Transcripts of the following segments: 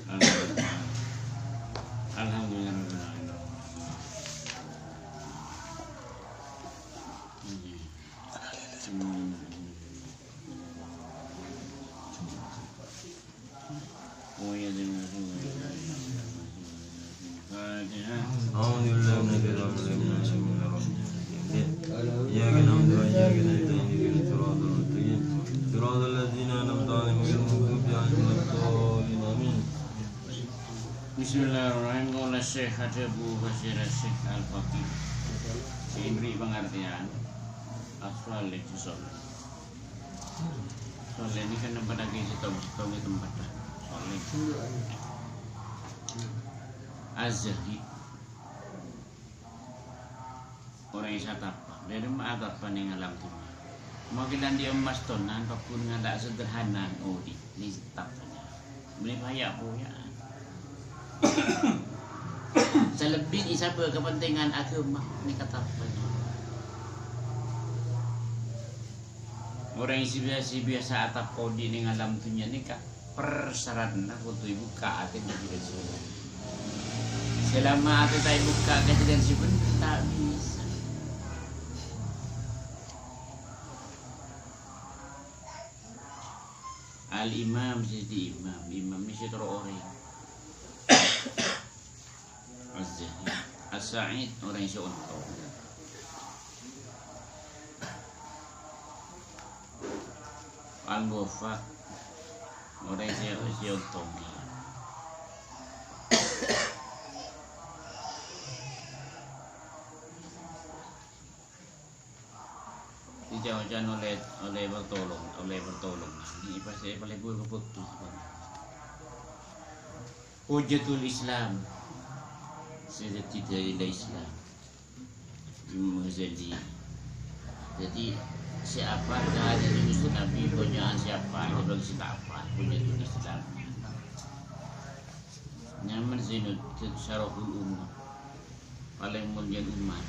Alhamdulillah. Bismillahirrahmanirrahim. Qala Syekh Abu Basir Syekh Al-Faqih. Saya beri pengertian asal itu soleh. Soleh ini kan tempat lagi setong tempat soleh. Azhi orang yang satapa dari maaf yang alam tu. Makilan dia emas tonan pakun ngadak sederhana odi ni tapnya. Beri payah punya. Selebih ni siapa kepentingan agama ni kata apa? Orang yang biasa atap kodi ni alam dunia ni kak persyaratan aku tu buka hati bagi dia. Selama hati tak buka kejadian si pun tak bisa. Al-imam jadi imam ni saya orang. As-Sa'id orang yang seuntung. Al-Wafaq orang yang seuntung. Dijauhkan oleh bertolong. Ini pasti paling buruk keputus. Hujatul Islam. Sejati dari Islam Imam Ghazali. Jadi siapa ada Yusuf Nabi punya siapa itu bagi siapa punya itu Islam. Nyaman Zainud Syarahul Ummah paling mulia umat.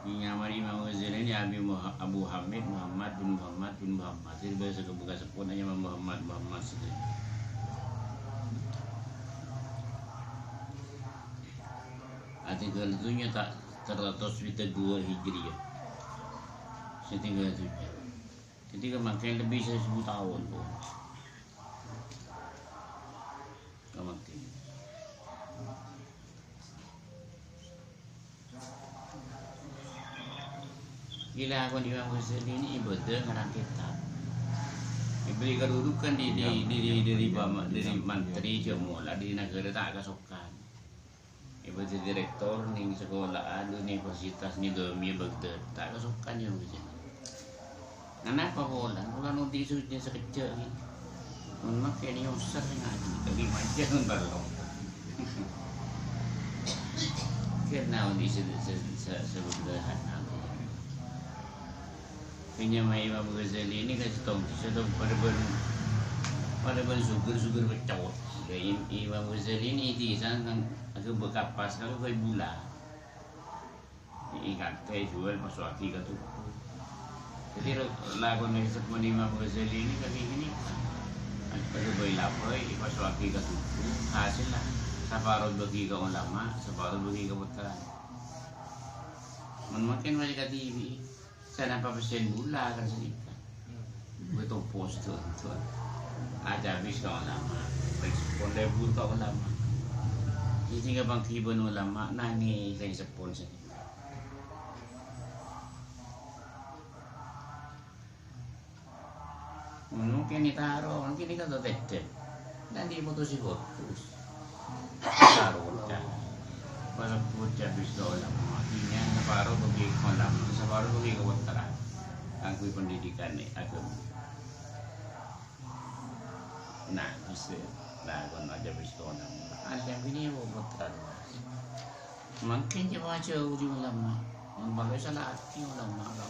Nyamar Imam Ghazali ini Abu Hamid Muhammad bin Muhammad. Jadi biasa kebuka sepun hanya Muhammad sendiri. Artikel itunya tak teratus di 2 Hijriah. Setinggal itu. Jadi kemakin lebih 1000 tahun pun. Kemakin. Gila aku di Imam Ghazali ini ibadah ngarang kitab. Diberi kedudukan di menteri semula di negara tak kesukaan. Ibadah direktor ning sekolahan universitas ni Nizamiyah Baghdad tak kesukaan ya Ghazali. Kenapa bola? Bola nanti sudah sekecil ni. Memang kini usah ngaji tapi macam balong. Kenapa di sederhana. Penyamai Imam Ghazali ini kan sedang pada sugar bercawat. Imam Ghazali ini di sana agak berkapas kalau kau bulan. Ingat saya jual masuk hati kata. Jadi lagu ni sebut Imam Ghazali ini kali ini kalau boleh lapar masuk hati kata. Hasillah separuh bagi ke ulama, separuh bagi ke putra. Mungkin mereka TV. Saya nampak pesen gula kan sedikit. Betul pos tuan. Ada habis kau lama. Respon lebur kau lama. Jadi tinggal bang kiban ulama nangis saya sepon sini. Mungkin ditaruh, mungkin kita tuh tetep. Dan diputus. Taruh dah. Walaupun habis kau lama. Artinya separuh bagi kolam, separuh bagi kewenteran. Aku pendidikan ni agama. Nah, bisa. Nah, kalau aja bersekolah nama. Ada ini kewenteran. Mungkin dia baca di ulama. Kalau salah hati ulama kau.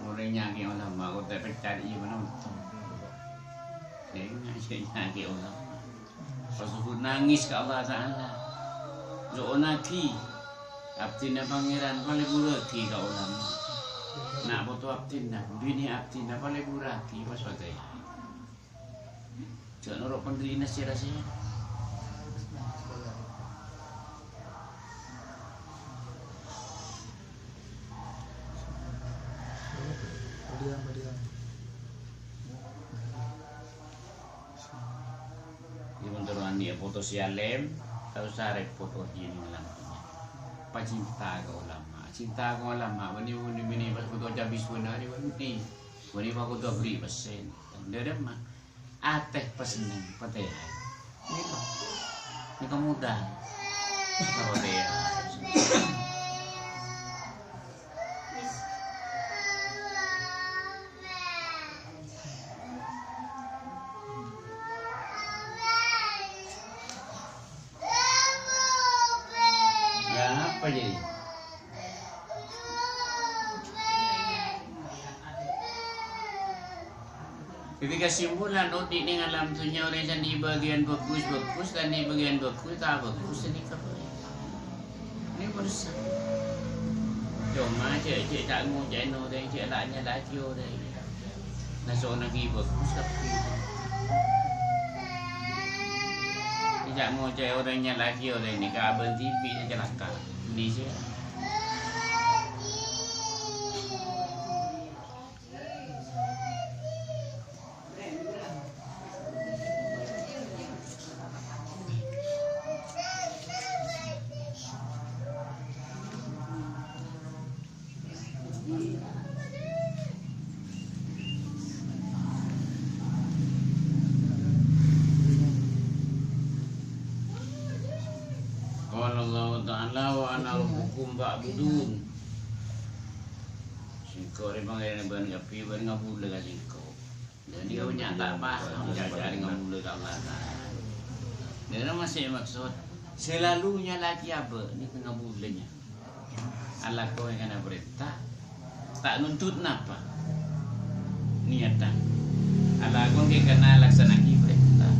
Mulainya ke ulama, kau tak percaya mana betul. Saya ke ulama. Pas nangis ke Allah Taala. Zoonaki. Abdina pangeran paling buraki ka ulama. Nak foto abdina, bini abdina paling buraki pas pakai. Jangan orang pendiri nasi rasanya. Di menteruan dia foto si Alem, tahu saya foto dia ni malam. Pacinta ke ulama, cinta ke ulama. Bini pas foto habis pun hari bini pak foto beri pesen. Dia dah mah, ateh pesenan, pateh. Ini kemudahan. Kalau dia. Apa jadi? Jadi kesimpulan Odi ni alam tunya orang yang di bagian bagus dan di bagian bagus tak bagus ni kau. Ini bersah. Cuma cik tak ngujai no deh, cik laknya lagi deh. Nasok lagi bagus tapi. Tidak ngujai orangnya lagi orang ni kabel TV saja lakar. Ni je. Allah Ta'ala wa ana rabbukum fa'budun. Singko ri pangeran ban ngapi ban ngabula ka singko. Dan dia punya tak paham jadi ngabula ka Allah Ta'ala. Dia masih maksud selalunya lagi apa ni ngabulanya. Allah kau yang kena perintah tak nuntut napa niatan. Allah kau yang kena laksanakan perintah.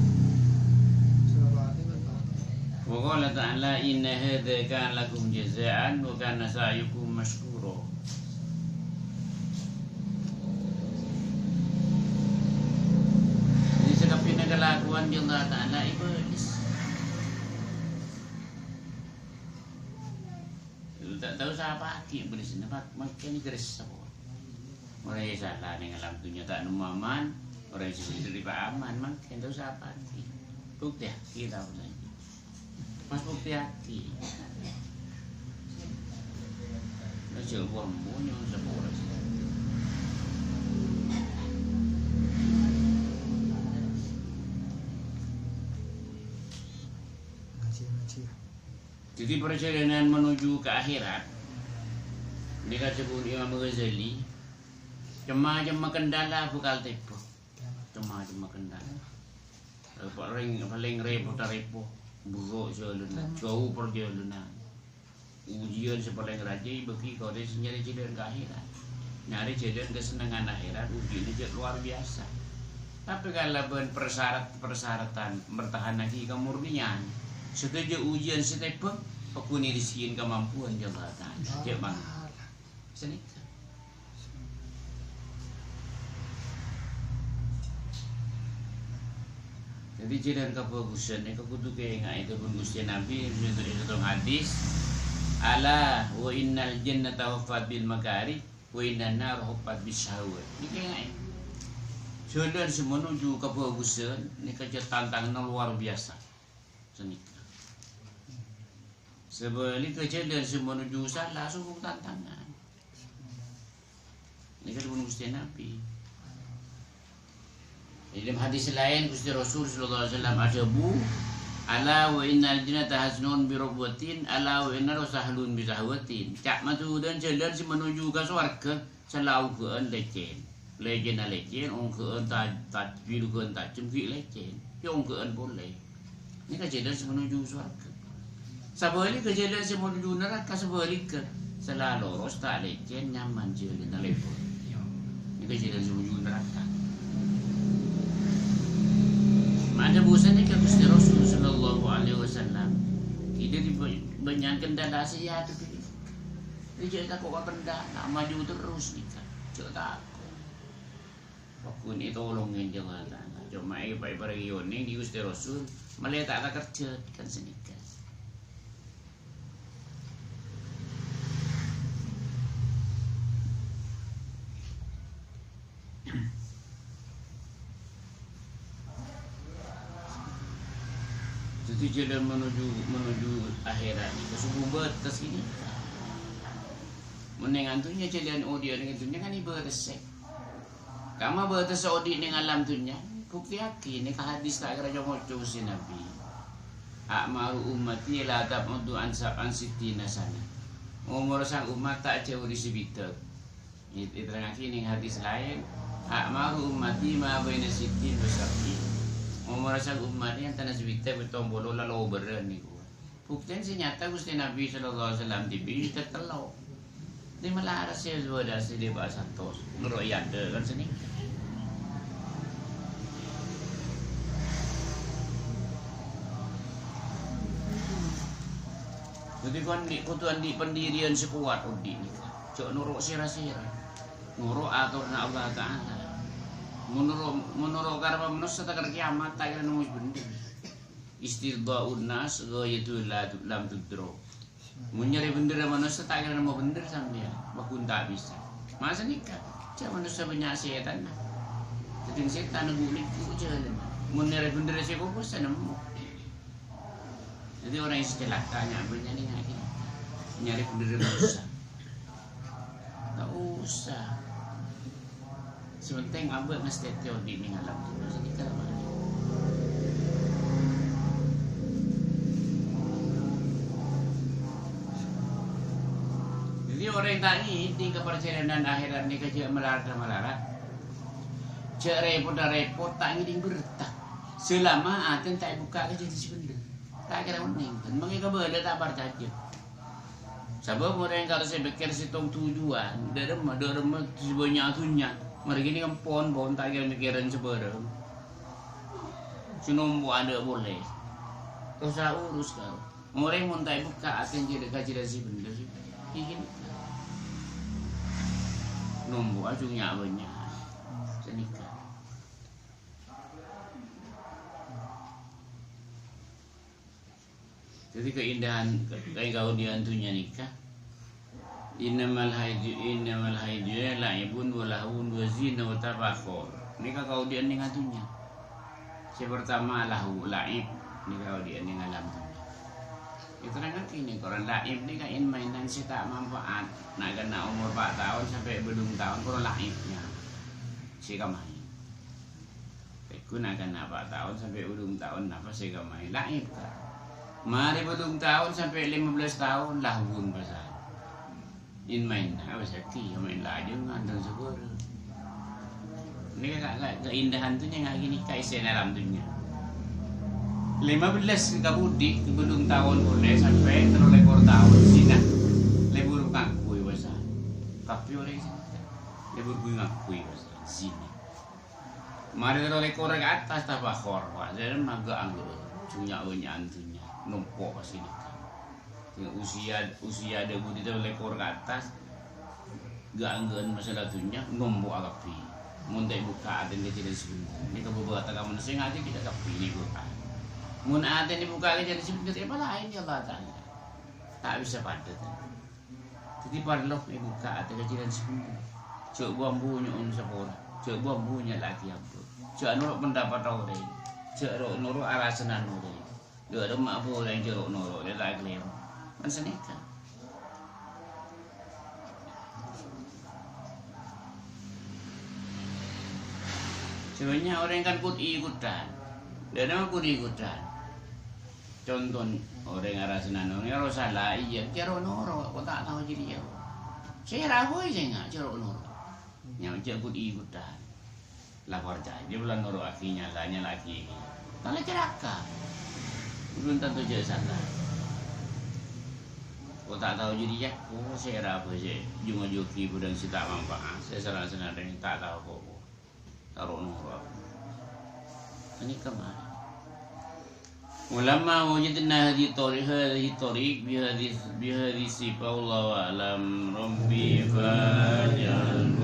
Wa qala ta'ala inna hadza kana lakum jazaa'an wa kana sa'yukum mashkura. Ini sekapina kelakuan Allah Ta'ala iblis. Tak tahu siapa lagi iblis ni makin keris apa. Orang yang salah ni alam dunia tak nemu aman, orang yang sendiri aman makin tahu siapa lagi. Bukti kita punya. Mas bukti hati. Nasi buang bunyi sepuluh. Jadi perjalanan menuju ke akhirat disebut Imam Ghazali cuma kendala bukan tepo. Cuma kendala. Paling repot buruk jalan, jauh perjalanan. Ujian sepaling rajin bagi kau dia nyari jalan ke akhirat. Nyari jalan kesenangan akhirat ujian itu luar biasa. Tapi kalau persyaratan bertahan lagi kemurnian, setuju ujian setepuk pekuni disiin kemampuan jabatan. Cek bang. Sini. Jadi jalan kebagusan ni kudu ke ingat itu pun Gusti Nabi dalam hadis ala wa innal jannata huffat bil makari wa innan nar huffat bis syahwat. Ni ingat. Jalan menuju kebagusan ni kerja tantangan luar biasa. Sini. Sebalik jalan menuju salah sungguh tantangan. Ini kan pun Gusti Nabi. Dalam hadis lain Gusti Rasul sallallahu alaihi wasallam ajabu ala wa innal jannata haznun bi rabwatin ala wa innar sahlun bi sahwatin. Cak matu dan jalan si menuju ke surga salau keun lecen. Lecen ong keun tak biru keun tak cemki lecen. Yang keun boleh. Ini kan jalan si menuju surga. Sabalik ke jalan si menuju neraka sabalik ke selalu lurus tak lecen nyaman jalan lepon. Ini kan jalan si menuju neraka. Ada bosannya ke Gusti Rasul sallallahu alaihi wasallam. Dia banyak kendala sihat tu. Dia tak kok benda, nak maju terus ni kan. Cak tak. Aku ni tolongin jangan tak. Cuma baik berion ni di Gusti Rasul malah tak kerja kan senika. Itu jalan menuju akhirat ni. Kesubur batas ini. Menengantunya jalan audio dengan tunya kan ibu resek. Kamu batas audi dengan alam tunya. Bukti yakin ni hadis tak kira jomo si Nabi. Akmaru ummati la tab'udu an sittina sana. Umur sang umat tak jauh di sebitak. Diterangkan ning hadis lain. Akmaru ummati ma baina sittin wa sab'in. Umur sang umat yang tanah sebitak betombolo lalu beren niku. Buktian si nyata Gusti Nabi sallallahu alaihi wasallam dibi tertelok. Di malah saya sudah sedih bahasa tos. Ngeroyak kan sini. Jadi kan di kutuan di pendirian sekuat udi ni. Cok nuruk sira-sira. Nuruk atur na Allah Taala. Menurut karena manusia tak kena kiamat tak kena numus benda. Istirdaun nas ghayatul lam tudro. Mencari bendera manusia tak kena mau bender sampai bakun tak bisa. Masa nikah, cak manusia banyak setan. Jadi setan ngulik ku jalan. Mencari bendera siapa pun sana nemu. Jadi orang yang secelaka nyambilnya ni lagi nyari bendera manusia. Tak usah. Sementing abang mesti teori ni alam tu mesti kita mana. Jadi orang yang tak ini kepercayaan akhirat ni kerja melarat. Cak repot tak ngiding bertak. Selama aten tak buka kerja di benda. Tak kira mening. Dan mengira benda tak percaya. Sebab orang yang kalau saya pikir situng tujuan, derma sebanyak tunya. Mereka ni kan pon tak kira mikiran sebarang. Cuma ada boleh. Kau salah urus kau. Orang yang tak buka akan jadi kajian si benda sih. Ini nombor ajungnya banyak. Senikah. Jadi keindahan kegaudian tunya nikah. Innamal haidu la'ibun wa lahun wa zina wa tabakhur. Ini kegaudian ning atunya. Si pertama lahu la'ib, ini kegaudian ning alam tunya. Itu kan ini orang la'ib ni kan mainan si tak manfaat. Nak kena umur 4 tahun sampai belum tahun kalau la'ibnya. Si main. Aku nak kena 4 tahun sampai belum tahun apa si main la'ib kan. Mari belum tahun sampai 15 tahun lahun pasal. In main apa sakti main laju ngandang segera. Ini kan keindahan tu yang gini kaisen alam dunia. 15 kabudi belum tahun boleh sampai terus lekor tahun sini. Lebur ngakui pasal. Tapi oleh lebur ngakui pasal sini. Mari terus lekor ke atas tabakhor. Jadi maga anggur. Punya antunya numpuk ke sini. Usia ada budi tu lekor ke atas gangguan masalah tunya nombor agapi muntai buka ada dia tidak sebentar ini kebubuatan kamu nasi ngaji kita kapi ini buka mun ada ni buka jadi sebentar apa lain ya Allah Taala tak bisa padat jadi parlok ni buka ada kecilan sebentar cuk buang bunyi sepura cuk buang bunyi lagi apa cuk nurut pendapat orang cuk nurut alasan orang dia ada mak boleh yang jeruk nurut dia tak klaim macam ni kan. Sebenarnya orang kan ikut-ikutan. Dia nama ikut-ikutan. Contoh orang arah senan orang harus salah iya cerok noro kau tak tahu jadi ya. Saya ragu aja nggak cerok noro. Yang ikut-ikutan. Lapor dia bulan noro akhirnya lahnya lagi. Kalau ceraka. Belum tentu jadi salah. Kau tak tahu jadi ya, saya apa sih? Cuma joki budang si tak manfaat. Saya salah yang tak tahu kok. Taruh nurut. Ini kemana? ولما وجدنا هذه الطريق بهذه الصفة والله أعلم ربي فاجعله